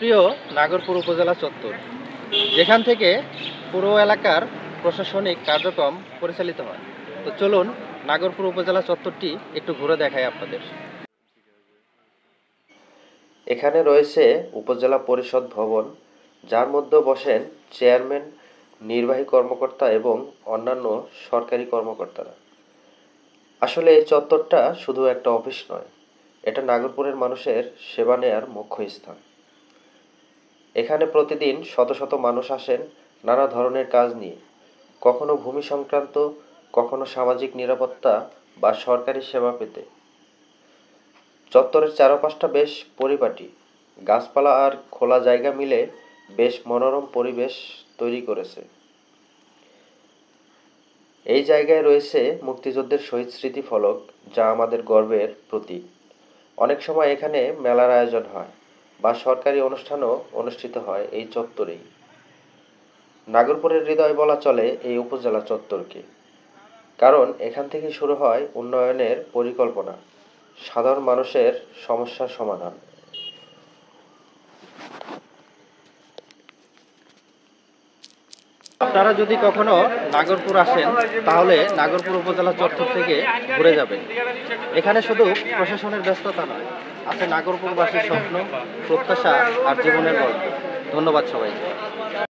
জনপ্রিয় নাগরপুর উপজেলা চত্বর, যেখান থেকে পুরো এলাকার প্রশাসনিক কার্যক্রম পরিচালিত হয়। তো চলুন নাগরপুর উপজেলা চত্বরটি একটু ঘুরে দেখাই আপনাদের। এখানে রয়েছে উপজেলা পরিষদ ভবন, যার মধ্যে বসেন চেয়ারম্যান, নির্বাহী কর্মকর্তা এবং অন্যান্য সরকারি কর্মকর্তারা। আসলে এই চত্বরটা শুধু একটা অফিস নয়, এটা নাগরপুরের মানুষের সেবা নেয়ার মুখ্য স্থান। এখানে প্রতিদিন শত শত মানুষ আসেন নানা ধরনের কাজ নিয়ে, কখনো ভূমি সংক্রান্ত, কখনো সামাজিক নিরাপত্তা বা সরকারি সেবা পেতে। চত্বরের চারপাশটা বেশ পরিপাটি, গাছপালা আর খোলা জায়গা মিলে বেশ মনোরম পরিবেশ তৈরি করেছে। এই জায়গায় রয়েছে মুক্তিযুদ্ধের শহীদ স্মৃতি ফলক, যা আমাদের গর্বের প্রতীক। অনেক সময় এখানে মেলার আয়োজন হয় বা সরকারি অনুষ্ঠানও অনুষ্ঠিত হয় এই চত্বরেই। নাগরপুরের হৃদয় বলা চলে এই উপজেলা চত্বরকে, কারণ এখান থেকে শুরু হয় উন্নয়নের পরিকল্পনা, সাধারণ মানুষের সমস্যার সমাধান। আপনারা যদি কখনো নাগরপুর আসেন, তাহলে নাগরপুর উপজেলা চত্বর থেকে ঘুরে যাবেন। এখানে শুধু প্রশাসনের ব্যস্ততা নয়, আছে নাগরপুরবাসীর স্বপ্ন, প্রত্যাশা আর জীবনের গল্প। ধন্যবাদ সবাইকে।